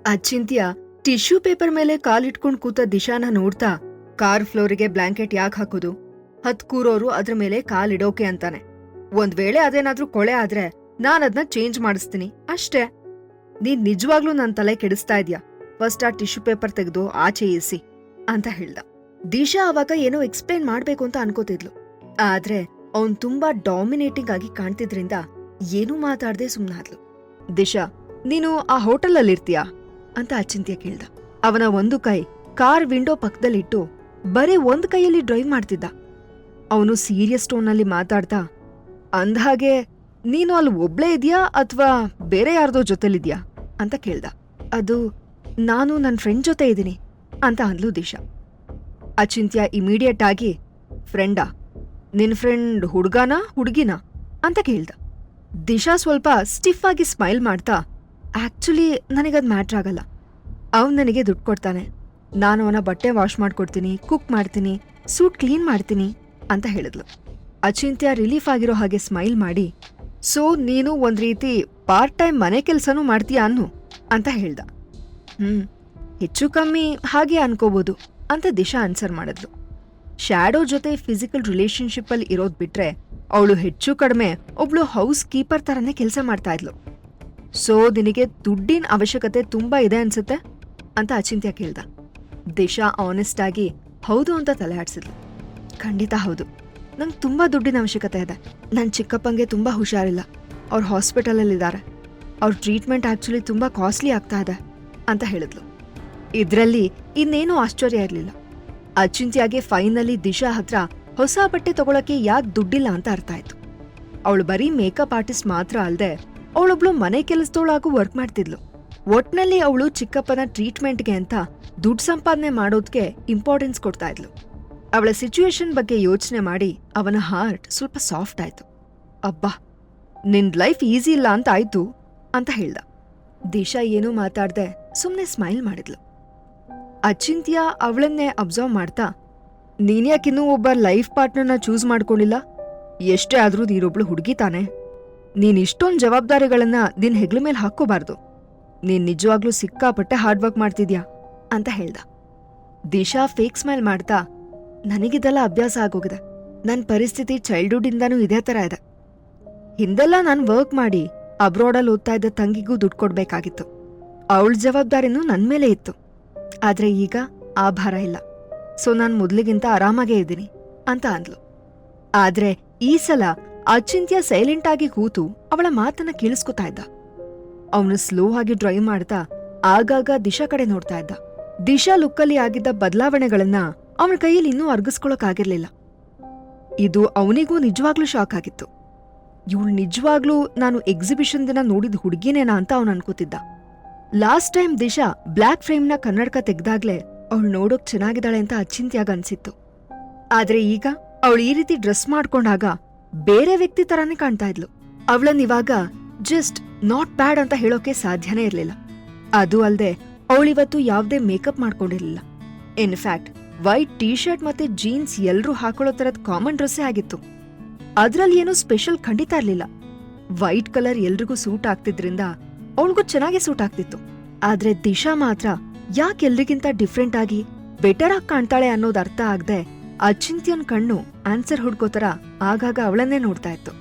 ಅಚಿಂತ್ಯ tissue paper ಮೇಲೆ ಕಾಲಿಟ್ಕೊಂಡ್ ಕೂತ ದಿಶಾನ ನೋಡ್ತಾ ಕಾರ್ ಫ್ಲೋರಿಗೆ ಬ್ಲಾಂಕೆಟ್ ಯಾಕೆ ಹಾಕೋದು, ಹತ್ ಕೂರೋರು ಅದ್ರ ಮೇಲೆ ಕಾಲಿಡೋಕೆ ಅಂತಾನೆ. ಒಂದ್ ವೇಳೆ ಅದೇನಾದ್ರೂ ಕೊಳೆ ಆದ್ರೆ ನಾನದ್ನ ಚೇಂಜ್ ಮಾಡಿಸ್ತೀನಿ ಅಷ್ಟೇ. ನೀನ್ ನಿಜವಾಗ್ಲೂ ನನ್ ತಲೆ ಕೆಡಿಸ್ತಾ ಇದ್ಯಾ, ಫಸ್ಟ್ ಆ ಟಿಶ್ಯೂ ಪೇಪರ್ ತೆಗೆದು ಆಚೆ ಇರಿಸಿ ಅಂತ ಹೇಳ್ದ. ದಿಶಾ ಅವಾಗ ಏನೋ ಎಕ್ಸ್ಪ್ಲೇನ್ ಮಾಡ್ಬೇಕು ಅಂತ ಅನ್ಕೋತಿದ್ಲು. ಆದ್ರೆ ಅವನ್ ತುಂಬಾ ಡಾಮಿನೇಟಿಂಗ್ ಆಗಿ ಕಾಣ್ತಿದ್ರಿಂದ ಏನೂ ಮಾತಾಡ್ದೆ ಸುಮ್ನಾದ್ಲು. ದಿಶಾ, ನೀನು ಆ ಹೋಟೆಲಲ್ಲಿರ್ತೀಯಾ ಅಂತ ಅಚಿಂತ್ಯ ಕೇಳ್ದ. ಅವನ ಒಂದು ಕೈ ಕಾರ್ ವಿಂಡೋ ಪಕ್ಕದಲ್ಲಿಟ್ಟು ಬರೀ ಒಂದ್ ಕೈಯಲ್ಲಿ ಡ್ರೈವ್ ಮಾಡ್ತಿದ್ದ. ಅವನು ಸೀರಿಯಸ್ ಟೋನಲ್ಲಿ ಮಾತಾಡ್ತಾ, ಅಂದ್ಹಾಗೆ ನೀನು ಅಲ್ಲಿ ಒಬ್ಳೇ ಇದ್ಯಾ ಅಥವಾ ಬೇರೆ ಯಾರ್ದೋ ಜೊತೆಲಿದ್ಯಾ ಅಂತ ಕೇಳ್ದ. ಅದು ನಾನು ನನ್ ಫ್ರೆಂಡ್ ಜೊತೆ ಇದ್ದೀನಿ ಅಂತ ಅಂದ್ಲು ದಿಶಾ. ಅಚಿಂತ್ಯ ಇಮಿಡಿಯೇಟ್ ಆಗಿ, ಫ್ರೆಂಡಾ? ನಿನ್ ಫ್ರೆಂಡ್ ಹುಡ್ಗಾನಾ ಹುಡ್ಗಿನಾ ಅಂತ ಕೇಳ್ದ. ದಿಶಾ ಸ್ವಲ್ಪ ಸ್ಟಿಫ್ ಆಗಿ ಸ್ಮೈಲ್ ಮಾಡ್ತಾ, ಆಕ್ಚುಲಿ ನನಗದ್ ಮ್ಯಾಟ್ರ್ ಆಗಲ್ಲ. ಅವನ್ ನನಗೆ ದುಡ್ಡು ಕೊಡ್ತಾನೆ, ನಾನು ಅವನ ಬಟ್ಟೆ ವಾಶ್ ಮಾಡ್ಕೊಡ್ತೀನಿ, ಕುಕ್ ಮಾಡ್ತೀನಿ, ಸೂಟ್ ಕ್ಲೀನ್ ಮಾಡ್ತೀನಿ ಅಂತ ಹೇಳಿದ್ಲು. ಅಚಿಂತ್ಯ ರಿಲೀಫ್ ಆಗಿರೋ ಹಾಗೆ ಸ್ಮೈಲ್ ಮಾಡಿ, ಸೊ ನೀನು ಒಂದ್ ರೀತಿ ಪಾರ್ಟ್ ಟೈಮ್ ಮನೆ ಕೆಲ್ಸನೂ ಮಾಡ್ತೀಯಾ ಅನ್ನು ಅಂತ ಹೇಳ್ದ. ಹೆಚ್ಚು ಕಮ್ಮಿ ಹಾಗೆ ಅನ್ಕೋಬೋದು ಅಂತ ದಿಶಾ ಆನ್ಸರ್ ಮಾಡಿದ್ಲು. ಶ್ಯಾಡೋ ಜೊತೆ ಫಿಸಿಕಲ್ ರಿಲೇಶನ್ಶಿಪ್ ಅಲ್ಲಿ ಇರೋದ್ ಬಿಟ್ರೆ ಅವಳು ಹೆಚ್ಚು ಕಡಿಮೆ ಒಬ್ಳು ಹೌಸ್ ಕೀಪರ್ ತರನೇ ಕೆಲಸ ಮಾಡ್ತಾ ಇದ್ಲು. ಸೊ ನಿನಗೆ ದುಡ್ಡಿನ ಅವಶ್ಯಕತೆ ತುಂಬಾ ಇದೆ ಅನ್ಸುತ್ತೆ ಅಂತ ಅಚಿಂತ್ಯ ಕೇಳ್ದ. ದಿಶಾ ಆನೆಸ್ಟ್ ಆಗಿ ಹೌದು ಅಂತ ತಲೆ ಆಡ್ಸಿದ್ಲು. ಖಂಡಿತ ಹೌದು, ನಂಗೆ ತುಂಬಾ ದುಡ್ಡಿನ ಅವಶ್ಯಕತೆ ಇದೆ. ನನ್ ಚಿಕ್ಕಪ್ಪಂಗೆ ತುಂಬಾ ಹುಷಾರಿಲ್ಲ, ಅವ್ರ ಹಾಸ್ಪಿಟಲಲ್ಲಿದ್ದಾರೆ. ಅವ್ರ ಟ್ರೀಟ್ಮೆಂಟ್ ಆಕ್ಚುಲಿ ತುಂಬಾ ಕಾಸ್ಟ್ಲಿ ಆಗ್ತಾ ಇದೆ ಅಂತ ಹೇಳಿದ್ಲು. ಇದ್ರಲ್ಲಿ ಇನ್ನೇನೂ ಆಶ್ಚರ್ಯ ಇರ್ಲಿಲ್ಲ. ಅಚಿಂತ್ಯಾಗೆ ಫೈನಲಿ ದಿಶಾ ಹತ್ರ ಹೊಸ ಬಟ್ಟೆ ತಗೊಳಕ್ಕೆ ಯಾಕೆ ದುಡ್ಡಿಲ್ಲ ಅಂತ ಅರ್ಥ ಆಯ್ತು. ಅವಳು ಬರೀ ಮೇಕಪ್ ಆರ್ಟಿಸ್ಟ್ ಮಾತ್ರ ಅಲ್ದೆ ಅವಳೊಬ್ಳು ಮನೆ ಕೆಲಸದೊಳಗೂ ವರ್ಕ್ ಮಾಡ್ತಿದ್ಲು. ಒಟ್ನಲ್ಲಿ ಅವಳು ಚಿಕ್ಕಪ್ಪನ ಟ್ರೀಟ್ಮೆಂಟ್ಗೆ ಅಂತ ದುಡ್ಡು ಸಂಪಾದನೆ ಮಾಡೋದ್ಕೆ ಇಂಪಾರ್ಟೆನ್ಸ್ ಕೊಡ್ತಾ ಇದ್ಲು. ಅವಳ ಸಿಚುವೇಶನ್ ಬಗ್ಗೆ ಯೋಚನೆ ಮಾಡಿ ಅವನ ಹಾರ್ಟ್ ಸ್ವಲ್ಪ ಸಾಫ್ಟ್ ಆಯ್ತು. ಅಬ್ಬಾ, ನಿನ್ ಲೈಫ್ ಈಸಿ ಇಲ್ಲ ಅಂತ ಆಯ್ತು ಅಂತ ಹೇಳ್ದ. ದಿಶಾ ಏನೂ ಮಾತಾಡ್ದೆ ಸುಮ್ನೆ ಸ್ಮೈಲ್ ಮಾಡಿದ್ಲು. ಅಚಿಂತ್ಯ ಅವಳನ್ನೇ ಅಬ್ಸರ್ವ್ ಮಾಡ್ತಾ, ನೀನ್ಯಾಕಿನ್ನೂ ಒಬ್ಬ ಲೈಫ್ ಪಾರ್ಟ್ನರ್ನ ಚೂಸ್ ಮಾಡ್ಕೊಂಡಿಲ್ಲ? ಎಷ್ಟೇ ಆದ್ರೂ ನೀನೊಬ್ಳು ಹುಡುಗಿ ತಾನೆ. ನೀನ್ ಇಷ್ಟೊಂದ್ ಜವಾಬ್ದಾರಿಗಳನ್ನ ನಿನ್ ಹೆಗ್ಲ ಮೇಲೆ ಹಾಕೋಬಾರ್ದು. ನೀನ್ ನಿಜವಾಗ್ಲೂ ಸಿಕ್ಕಾಪಟ್ಟೆ ಹಾರ್ಡ್ ವರ್ಕ್ ಮಾಡ್ತಿದ್ಯಾ ಅಂತ ಹೇಳ್ದ. ದಿಶಾ ಫೇಕ್ ಸ್ಮೈಲ್ ಮಾಡ್ತಾ, ನನಗಿದೆಲ್ಲ ಅಭ್ಯಾಸ ಆಗೋಗಿದೆ. ನನ್ ಪರಿಸ್ಥಿತಿ ಚೈಲ್ಡ್ಹುಡ್ ಇಂದಾನೂ ಇದೇ ತರ ಇದೆ. ಹಿಂದೆಲ್ಲ ನಾನ್ ವರ್ಕ್ ಮಾಡಿ ಅಬ್ರಾಡಲ್ಲಿ ಓದ್ತಾ ಇದ್ದ ತಂಗಿಗೂ ದುಡ್ಡು ಕೊಡ್ಬೇಕಾಗಿತ್ತು. ಅವಳ ಜವಾಬ್ದಾರಿನೂ ನನ್ ಮೇಲೆ ಇತ್ತು. ಆದ್ರೆ ಈಗ ಆ ಭಾರ ಇಲ್ಲ. ಸೊ ನಾನ್ ಮೊದ್ಲಿಗಿಂತ ಆರಾಮಾಗೇ ಇದ್ದೀನಿ ಅಂತ ಅಂದ್ಲು. ಆದ್ರೆ ಈ ಸಲ ಅಚಿಂತ್ಯ ಸೈಲೆಂಟ್ ಆಗಿ ಕೂತು ಅವಳ ಮಾತನ್ನ ಕೇಳಿಸ್ಕೊತಾ ಇದ್ದ. ಅವನು ಸ್ಲೋ ಆಗಿ ಡ್ರೈವ್ ಮಾಡ್ತಾ ಆಗಾಗ ದಿಶಾ ಕಡೆ ನೋಡ್ತಾ ಇದ್ದ. ದಿಶಾ ಲುಕ್ಕಲ್ಲಿ ಆಗಿದ್ದ ಬದಲಾವಣೆಗಳನ್ನ ಅವನ ಕೈಯಲ್ಲಿ ಇನ್ನೂ ಅರ್ಗಿಸ್ಕೊಳಕ್ಕಾಗಿರ್ಲಿಲ್ಲ. ಇದು ಅವನಿಗೂ ನಿಜವಾಗ್ಲೂ ಶಾಕ್ ಆಗಿತ್ತು. ಇವಳು ನಿಜವಾಗ್ಲೂ ನಾನು ಎಕ್ಸಿಬಿಷನ್ ದಿನ ನೋಡಿದ ಹುಡುಗಿನೇನಾ ಅಂತ ಅವನು ಅನ್ಕೋತಿದ್ದ. ಲಾಸ್ಟ್ ಟೈಮ್ ದಿಶಾ ಬ್ಲ್ಯಾಕ್ ಫ್ರೇಮ್ನ ಕನ್ನಡಕ ತೆಗ್ದಾಗ್ಲೇ ಅವಳು ನೋಡೋಕ್ ಚೆನ್ನಾಗಿದ್ದಾಳೆ ಅಂತ ಅಚಿಂತ್ಯಾಗ ಅನ್ಸಿತ್ತು. ಆದ್ರೆ ಈಗ ಅವಳು ಈ ರೀತಿ ಡ್ರೆಸ್ ಮಾಡ್ಕೊಂಡಾಗ ಬೇರೆ ವ್ಯಕ್ತಿ ತರಾನೇ ಕಾಣ್ತಾ ಇದ್ಲು. ಅವಳನ್ನಿವಾಗ ಜಸ್ಟ್ ನಾಟ್ ಬ್ಯಾಡ್ ಅಂತ ಹೇಳೋಕೆ ಸಾಧ್ಯನೇ ಇರ್ಲಿಲ್ಲ. ಅದು ಅಲ್ದೆ ಅವಳಿವತ್ತು ಯಾವ್ದೇ ಮೇಕಪ್ ಮಾಡ್ಕೊಂಡಿರ್ಲಿಲ್ಲ. ಇನ್ಫ್ಯಾಕ್ಟ್ ವೈಟ್ ಟೀ ಶರ್ಟ್ ಮತ್ತೆ ಜೀನ್ಸ್ ಎಲ್ರೂ ಹಾಕೊಳ್ಳೋ ತರದ್ ಕಾಮನ್ ಡ್ರೆಸ್ಸೇ ಆಗಿತ್ತು. ಅದ್ರಲ್ಲಿ ಏನೂ ಸ್ಪೆಷಲ್ ಖಂಡಿತ ಇರ್ಲಿಲ್ಲ. ವೈಟ್ ಕಲರ್ ಎಲ್ರಿಗೂ ಸೂಟ್ ಆಗ್ತಿದ್ರಿಂದ ಅವಳಿಗೂ ಚೆನ್ನಾಗಿ ಸೂಟ್ ಆಗ್ತಿತ್ತು. ಆದ್ರೆ ದಿಶಾ ಮಾತ್ರ ಯಾಕೆ ಎಲ್ರಿಗಿಂತ ಡಿಫ್ರೆಂಟ್ ಆಗಿ ಬೆಟರ್ ಆಗಿ ಕಾಣ್ತಾಳೆ ಅನ್ನೋದು ಅರ್ಥ ಆಗದೆ ಅಚಿಂತ್ಯನ್ ಕಣ್ಣು ಆನ್ಸರ್ ಹುಡ್ಕೋತರ ಆಗಾಗ ಅವಳನ್ನೇ ನೋಡ್ತಾ ಇತ್ತು.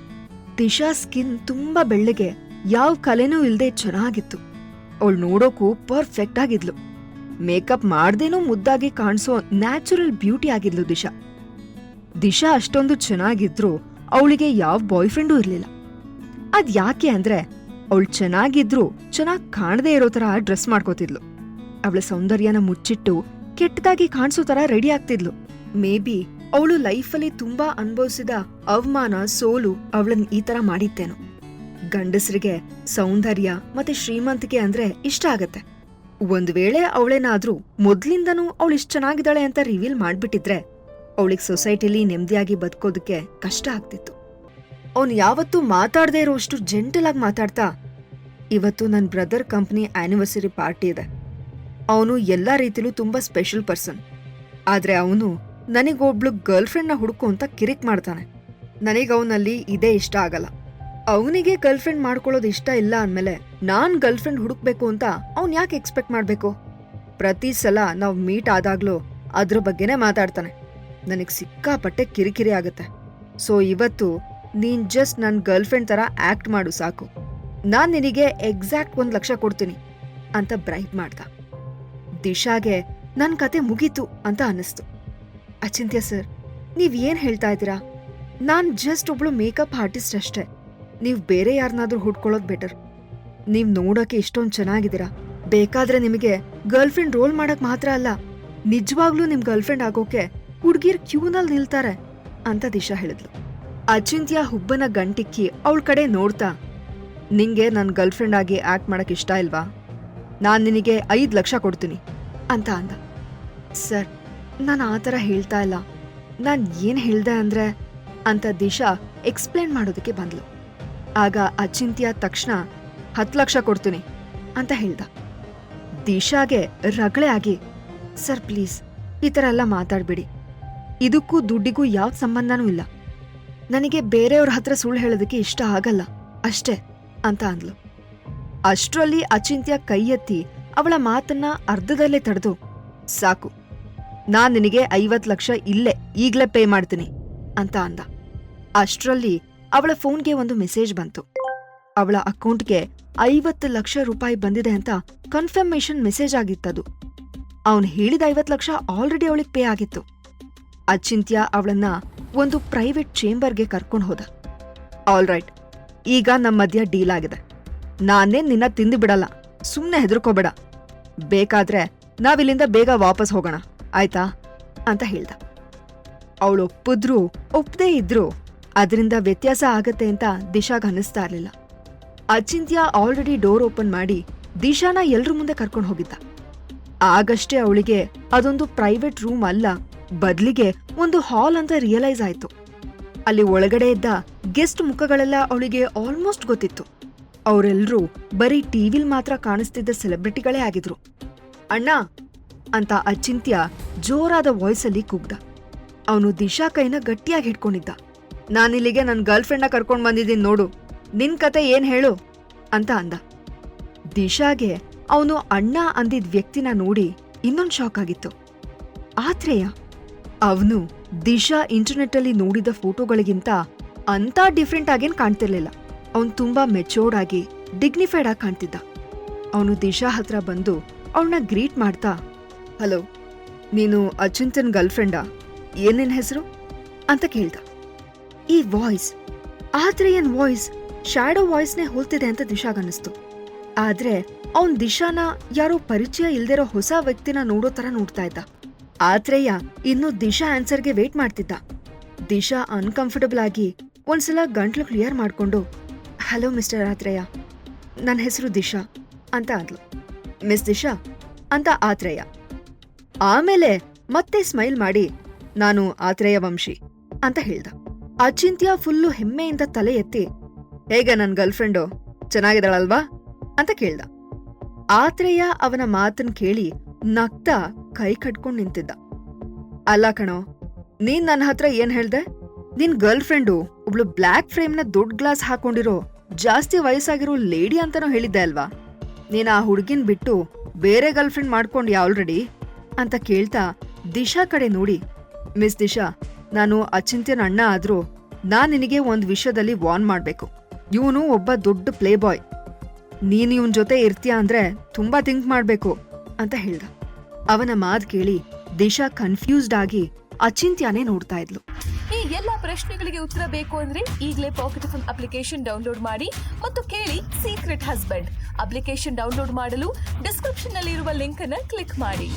ದಿಶಾ ಸ್ಕಿನ್ ತುಂಬಾ ಬೆಳ್ಳಗೆ, ಯಾವ ಕಲೆನೂ ಇಲ್ದೆ ಚೆನ್ನಾಗಿತ್ತು. ಅವಳು ನೋಡೋಕು ಪರ್ಫೆಕ್ಟ್ ಆಗಿದ್ಲು. ಮೇಕಪ್ ಮಾಡ್ದೇನೂ ಮುದ್ದಾಗಿ ಕಾಣಿಸೋ ನ್ಯಾಚುರಲ್ ಬ್ಯೂಟಿ ಆಗಿದ್ಲು ದಿಶಾ. ದಿಶಾ ಅಷ್ಟೊಂದು ಚೆನ್ನಾಗಿದ್ರು ಅವಳಿಗೆ ಯಾವ ಬಾಯ್ ಫ್ರೆಂಡೂ ಇರ್ಲಿಲ್ಲ. ಅದ್ ಯಾಕೆ ಅಂದ್ರೆ ಅವಳು ಚೆನ್ನಾಗಿದ್ರು ಚೆನ್ನಾಗ್ ಕಾಣದೇ ಇರೋ ತರ ಡ್ರೆಸ್ ಮಾಡ್ಕೋತಿದ್ಲು. ಅವಳ ಸೌಂದರ್ಯನ ಮುಚ್ಚಿಟ್ಟು ಕೆಟ್ಟದಾಗಿ ಕಾಣಿಸೋ ತರ ರೆಡಿ ಆಗ್ತಿದ್ಲು. ಮೇ ಬಿ ಅವಳು ಲೈಫಲ್ಲಿ ತುಂಬಾ ಅನುಭವಿಸಿದ ಅವಮಾನ, ಸೋಲು ಅವಳನ್ನ ಈ ತರ ಮಾಡಿತ್ತೇನೋ. ಗಂಡಸರಿಗೆ ಸೌಂದರ್ಯ ಮತ್ತೆ ಶ್ರೀಮಂತಿಕೆ ಅಂದ್ರೆ ಇಷ್ಟ ಆಗತ್ತೆ. ಒಂದ್ ವೇಳೆ ಅವಳೇನಾದ್ರೂ ಮೊದ್ಲಿಂದನೂ ಅವಳು ಇಷ್ಟ ಚೆನ್ನಾಗಿದ್ದಾಳೆ ಅಂತ ರಿವೀಲ್ ಮಾಡ್ಬಿಟ್ಟಿದ್ರೆ ಅವಳಿಗೆ ಸೊಸೈಟಿಲಿ ನೆಮ್ಮದಿಯಾಗಿ ಬದುಕೋದಕ್ಕೆ ಕಷ್ಟ ಆಗ್ತಿತ್ತು. ಅವನು ಯಾವತ್ತೂ ಮಾತಾಡದೇ ಇರೋಷ್ಟು ಜೆಂಟಲ್ ಆಗಿ ಮಾತಾಡ್ತಾ, ಇವತ್ತು ನನ್ನ ಬ್ರದರ್ ಕಂಪ್ನಿ ಆನಿವರ್ಸರಿ ಪಾರ್ಟಿ ಇದೆ. ಅವನು ಎಲ್ಲಾ ರೀತಿಲೂ ತುಂಬಾ ಸ್ಪೆಷಲ್ ಪರ್ಸನ್. ಆದ್ರೆ ಅವನು ನನಗೊಬ್ಳು ಗರ್ಲ್ ಫ್ರೆಂಡ್ನ ಹುಡುಕು ಅಂತ ಕಿರಿಕ್ ಮಾಡ್ತಾನೆ. ನನಗೆ ಅವನಲ್ಲಿ ಇದೇ ಇಷ್ಟ ಆಗಲ್ಲ. ಅವನಿಗೆ ಗರ್ಲ್ ಫ್ರೆಂಡ್ ಮಾಡ್ಕೊಳ್ಳೋದು ಇಷ್ಟ ಇಲ್ಲ ಅಂದ್ಮೇಲೆ ನಾನ್ ಗರ್ಲ್ಫ್ರೆಂಡ್ ಹುಡುಕ್ಬೇಕು ಅಂತ ಅವ್ನ್ ಯಾಕೆ ಎಕ್ಸ್ಪೆಕ್ಟ್ ಮಾಡ್ಬೇಕು? ಪ್ರತಿ ಸಲ ನಾವ್ ಮೀಟ್ ಆದಾಗ್ಲೂ ಅದ್ರ ಬಗ್ಗೆನೇ ಮಾತಾಡ್ತಾನೆ. ನನಗ್ ಸಿಕ್ಕಾಪಟ್ಟೆ ಕಿರಿಕಿರಿ ಆಗುತ್ತೆ. ಸೊ ಇವತ್ತು ನೀನ್ ಜಸ್ಟ್ ನನ್ ಗರ್ಲ್ಫ್ರೆಂಡ್ ತರ ಆಕ್ಟ್ ಮಾಡು ಸಾಕು. ನಾನ್ ನಿನಗೆ ಎಕ್ಸಾಕ್ಟ್ 1 ಲಕ್ಷ ಕೊಡ್ತೀನಿ ಅಂತ ಬ್ರೈಬ್ ಮಾಡ್ದ. ದಿಶಾಗೆ ನನ್ ಕತೆ ಮುಗೀತು ಅಂತ ಅನ್ನಿಸ್ತು. ಅಚಿಂತ್ಯ ಸರ್, ನೀವ್ ಏನ್ ಹೇಳ್ತಾ ಇದ್ದೀರಾ? ನಾನ್ ಜಸ್ಟ್ ಒಬ್ಳು ಮೇಕಪ್ ಆರ್ಟಿಸ್ಟ್ ಅಷ್ಟೇ. ನೀವ್ ಬೇರೆ ಯಾರನ್ನಾದ್ರೂ ಹುಡ್ಕೊಳ್ಳೋದ್ ಬೆಟರ್. ನೀವ್ ನೋಡೋಕೆ ಇಷ್ಟೊಂದ್ ಚೆನ್ನಾಗಿದ್ದೀರಾ. ಬೇಕಾದ್ರೆ ನಿಮಗೆ ಗರ್ಲ್ಫ್ರೆಂಡ್ ರೋಲ್ ಮಾಡಕ್ ಮಾತ್ರ ಅಲ್ಲ, ನಿಜವಾಗ್ಲೂ ನಿಮ್ ಗರ್ಲ್ಫ್ರೆಂಡ್ ಆಗೋಕೆ ಹುಡ್ಗಿರ್ ಕ್ಯೂನಲ್ಲಿ ನಿಲ್ತಾರೆ ಅಂತ ದಿಶಾ ಹೇಳಿದ್ಲು. ಅಚಿಂತ್ಯ ಹುಬ್ಬನ ಗಂಟಿಕ್ಕಿ ಅವಳ ಕಡೆ ನೋಡ್ತಾ, ನಿಂಗೆ ನನ್ ಗರ್ಲ್ಫ್ರೆಂಡ್ ಆಗಿ ಆಕ್ಟ್ ಮಾಡಕ್ ಇಷ್ಟ ಇಲ್ವಾ? ನಾನ್ ನಿನಗೆ 5 ಲಕ್ಷ ಕೊಡ್ತೀನಿ ಅಂತ ಅಂದ. ಸರ್, ನಾನು ಆ ಥರ ಹೇಳ್ತಾ ಇಲ್ಲ. ನಾನ್ ಏನ್ ಹೇಳ್ದೆ ಅಂದ್ರೆ ಅಂತ ದಿಶಾ ಎಕ್ಸ್ಪ್ಲೇನ್ ಮಾಡೋದಕ್ಕೆ ಬಂದ್ಲು. ಆಗ ಅಚಿಂತ್ಯ ತಕ್ಷಣ 10 ಲಕ್ಷ ಕೊಡ್ತೀನಿ ಅಂತ ಹೇಳ್ದ. ದಿಶಾಗೆ ರಗಳೆ ಆಗಿ, ಸರ್ ಪ್ಲೀಸ್ ಈ ಥರ ಎಲ್ಲ ಮಾತಾಡ್ಬೇಡಿ. ಇದಕ್ಕೂ ದುಡ್ಡಿಗೂ ಯಾವ ಸಂಬಂಧನೂ ಇಲ್ಲ. ನನಗೆ ಬೇರೆಯವ್ರ ಹತ್ರ ಸುಳ್ಳು ಹೇಳೋದಕ್ಕೆ ಇಷ್ಟ ಆಗಲ್ಲ ಅಷ್ಟೇ ಅಂತ ಅಂದ್ಲು. ಅಷ್ಟ್ರಲ್ಲಿ ಅಚಿಂತ್ಯ ಕೈ ಎತ್ತಿ ಅವಳ ಮಾತನ್ನ ಅರ್ಧದಲ್ಲೇ ತಡೆದು, ಸಾಕು, ನಾನ್ ನಿನಗೆ 50 ಲಕ್ಷ ಇಲ್ಲೇ ಈಗ್ಲೇ ಪೇ ಮಾಡ್ತೀನಿ ಅಂತ ಅಂದ. ಅಷ್ಟ್ರಲ್ಲಿ ಅವಳ ಫೋನ್ಗೆ ಒಂದು ಮೆಸೇಜ್ ಬಂತು. ಅವಳ ಅಕೌಂಟ್ಗೆ 50 ಲಕ್ಷ ರೂಪಾಯಿ ಬಂದಿದೆ ಅಂತ ಕನ್ಫರ್ಮೇಶನ್ ಮೆಸೇಜ್ ಆಗಿತ್ತದು. ಅವನ್ ಹೇಳಿದ 50 ಲಕ್ಷ ಆಲ್ರೆಡಿ ಅವಳಿಗೆ ಪೇ ಆಗಿತ್ತು. ಅಚಿಂತ್ಯ ಅವಳನ್ನ ಒಂದು ಪ್ರೈವೇಟ್ ಚೇಂಬರ್ಗೆ ಕರ್ಕೊಂಡು ಹೋದ. ಆಲ್ ರೈಟ್, ಈಗ ನಮ್ಮ ಮಧ್ಯ ಡೀಲ್ ಆಗಿದೆ. ನಾನೇ ನಿನ್ನ ತಿಂದು ಬಿಡಲ್ಲ, ಸುಮ್ನೆ ಹೆದರ್ಕೋಬೇಡ. ಬೇಕಾದ್ರೆ ನಾವಿಲ್ಲಿಂದ ಬೇಗ ವಾಪಸ್ ಹೋಗೋಣ, ಆಯ್ತಾ ಅಂತ ಹೇಳ್ದ. ಅವಳು ಒಪ್ಪಿದ್ರೂ ಒಪ್ಪದೇ ಇದ್ರೂ ಅದರಿಂದ ವ್ಯತ್ಯಾಸ ಆಗತ್ತೆ ಅಂತ ದಿಶಾಗ್ ಅನ್ನಿಸ್ತಾ ಇರ್ಲಿಲ್ಲ. ಅಚಿಂತ್ಯ ಆಲ್ರೆಡಿ ಡೋರ್ ಓಪನ್ ಮಾಡಿ ದಿಶಾನ ಎಲ್ರ ಮುಂದೆ ಕರ್ಕೊಂಡು ಹೋಗಿದ್ದ. ಆಗಷ್ಟೇ ಅವಳಿಗೆ ಅದೊಂದು ಪ್ರೈವೇಟ್ ರೂಮ್ ಅಲ್ಲ, ಬದ್ಲಿಗೆ ಒಂದು ಹಾಲ್ ಅಂತ ರಿಯಲೈಸ್ ಆಯ್ತು. ಅಲ್ಲಿ ಒಳಗಡೆ ಇದ್ದ ಗೆಸ್ಟ್ ಮುಖಗಳೆಲ್ಲ ಅವಳಿಗೆ ಆಲ್ಮೋಸ್ಟ್ ಗೊತ್ತಿತ್ತು. ಅವರೆಲ್ಲರೂ ಬರೀ ಟಿವಿಲ್ ಮಾತ್ರ ಕಾಣಿಸ್ತಿದ್ದ ಸೆಲೆಬ್ರಿಟಿಗಳೇ ಆಗಿದ್ರು. ಅಣ್ಣ ಅಂತ ಅಚಿಂತ್ಯ ಜೋರಾದ ವಾಯ್ಸಲ್ಲಿ ಕೂಗ್ದ. ಅವನು ದಿಶಾ ಕೈನ ಗಟ್ಟಿಯಾಗಿ ಹಿಡ್ಕೊಂಡಿದ್ದ. ನಾನಿಲ್ಲಿಗೆ ನನ್ನ ಗರ್ಲ್ಫ್ರೆಂಡ್ನ ಕರ್ಕೊಂಡ್ ಬಂದಿದ್ದೀನಿ ನೋಡು, ನಿನ್ ಕತೆ ಏನ್ ಹೇಳು ಅಂತ ಅಂದ. ದಿಶಾಗೆ ಅವನು ಅಣ್ಣ ಅಂದಿದ್ ವ್ಯಕ್ತಿನ ನೋಡಿ ಇನ್ನೊಂದು ಶಾಕ್ ಆಗಿತ್ತು. ಆತ್ರೇಯ. ಅವನು ದಿಶಾ ಇಂಟರ್ನೆಟ್ ಅಲ್ಲಿ ನೋಡಿದ ಫೋಟೋಗಳಿಗಿಂತ ಅಂತ ಡಿಫ್ರೆಂಟ್ ಆಗೇನ್ ಕಾಣ್ತಿರ್ಲಿಲ್ಲ. ಅವನು ತುಂಬಾ ಮೆಚೋರ್ಡ್ ಆಗಿ ಡಿಗ್ನಿಫೈಡ್ ಆಗಿ ಕಾಣ್ತಿದ್ದ. ಅವನು ದಿಶಾ ಹತ್ರ ಬಂದು ಅವಳನ್ನ ಗ್ರೀಟ್ ಮಾಡ್ತಾ, ಹಲೋ, ನೀನು ಅಚಿಂತ್ಯನ್ ಗರ್ಲ್ಫ್ರೆಂಡಾ? ಏನೇನ್ ಹೆಸರು ಅಂತ ಕೇಳ್ದ. ಈ ವಾಯ್ಸ್, ಆತ್ರೇಯನ್ ವಾಯ್ಸ್ ಶ್ಯಾಡೋ ವಾಯ್ಸ್ನೇ ಹೋಲ್ತಿದೆ ಅಂತ ದಿಶಾಗನ್ನಿಸ್ತು. ಆದ್ರೆ ಅವನ್ ದಿಶಾನ ಯಾರೋ ಪರಿಚಯ ಇಲ್ದಿರೋ ಹೊಸ ವ್ಯಕ್ತಿನ ನೋಡೋ ತರ ನೋಡ್ತಾ ಇದ್ದ. ಆತ್ರೇಯ ಇನ್ನು ದಿಶಾ ಆನ್ಸರ್ಗೆ ವೇಟ್ ಮಾಡ್ತಿದ್ದ. ದಿಶಾ ಅನ್ಕಂಫರ್ಟಬಲ್ ಆಗಿ ಒಂದ್ಸಲ ಗಂಟ್ಲು ಕ್ಲಿಯರ್ ಮಾಡ್ಕೊಂಡು, ಹಲೋ ಮಿಸ್ಟರ್ ಆತ್ರೇಯ, ನನ್ನ ಹೆಸರು ದಿಶಾ ಅಂತ ಅಂದ್ಲು. ಮಿಸ್ ದಿಶಾ ಅಂತ ಆತ್ರೇಯ. ಆಮೇಲೆ ಮತ್ತೆ ಸ್ಮೈಲ್ ಮಾಡಿ, ನಾನು ಆತ್ರೇಯ ವಂಶಿ ಅಂತ ಹೇಳ್ದ. ಅಚಿಂತ್ಯ ಫುಲ್ಲು ಹೆಮ್ಮೆಯಿಂದ ತಲೆ ಎತ್ತಿ, ಹೇಗೆ ನನ್ ಗರ್ಲ್ಫ್ರೆಂಡು, ಚೆನ್ನಾಗಿದ್ದಾಳಲ್ವಾ ಅಂತ ಕೇಳ್ದ. ಆತ್ರೇಯ ಅವನ ಮಾತನ್ ಕೇಳಿ ನಗ್ತಾ ಕೈ ಕಟ್ಕೊಂಡ್ ನಿಂತಿದ್ದ. ಅಲ್ಲ ಕಣೋ, ನೀನ್ ನನ್ನ ಹತ್ರ ಏನ್ ಹೇಳ್ದೆ? ನಿನ್ ಗರ್ಲ್ಫ್ರೆಂಡು ಒಬ್ಳು ಬ್ಲ್ಯಾಕ್ ಫ್ರೇಮ್ನ ದೊಡ್ಡ ಗ್ಲಾಸ್ ಹಾಕೊಂಡಿರೋ ಜಾಸ್ತಿ ವಯಸ್ಸಾಗಿರೋ ಲೇಡಿ ಅಂತಾನೂ ಹೇಳಿದ್ದೆ ಅಲ್ವಾ? ನೀನ್ ಆ ಹುಡ್ಗಿನ್ ಬಿಟ್ಟು ಬೇರೆ ಗರ್ಲ್ಫ್ರೆಂಡ್ ಮಾಡ್ಕೊಂಡ್ಯಾ ಆಲ್ರೆಡಿ ಅಂತ ಕೇಳ್ತಾ ದಿಶಾ ಕಡೆ ನೋಡಿ, ಮಿಸ್ ದಿಶಾ, ನಾನು ಅಚಿಂತ್ಯನ ಅಣ್ಣ ಆದ್ರೂ ನಾನ್ ನಿನಗೆ ಒಂದ್ ವಿಷಯದಲ್ಲಿ ವಾರ್ನ್ ಮಾಡ್ಬೇಕು. ಇವನು ಒಬ್ಬ ದೊಡ್ಡ ಪ್ಲೇ ಬಾಯ್. ನೀನ್ ಇವನ್ ಜೊತೆ ಇರ್ತೀಯ ಅಂದ್ರೆ ತುಂಬಾ ಥಿಂಕ್ ಮಾಡ್ಬೇಕು ಅಂತ ಹೇಳ್ದ. ಅವನ ಮಾತ್ ಕೇಳಿ ದಿಶಾ ಕನ್ಫ್ಯೂಸ್ಡ್ ಆಗಿ ಅಚಿಂತ್ಯನೇ ನೋಡ್ತಾ ಇದ್ಲು. ಈ ಎಲ್ಲಾ ಪ್ರಶ್ನೆಗಳಿಗೆ ಉತ್ತರ ಬೇಕು ಅಂದ್ರೆ ಈಗಲೇ ಪಾಕೆಟ್ ಎಫ್ಎಂ ಅಪ್ಲಿಕೇಶನ್ ಡೌನ್ಲೋಡ್ ಮಾಡಿ ಮತ್ತು ಕೇಳಿ ಸೀಕ್ರೆಟ್ ಹಸ್ಬೆಂಡ್. ಅಪ್ಲಿಕೇಶನ್ ಡೌನ್ಲೋಡ್ ಮಾಡಲು ಡಿಸ್ಕ್ರಿಪ್ಷನ್ ನಲ್ಲಿ ಇರುವ ಲಿಂಕ್ ಅನ್ನು ಕ್ಲಿಕ್ ಮಾಡಿ.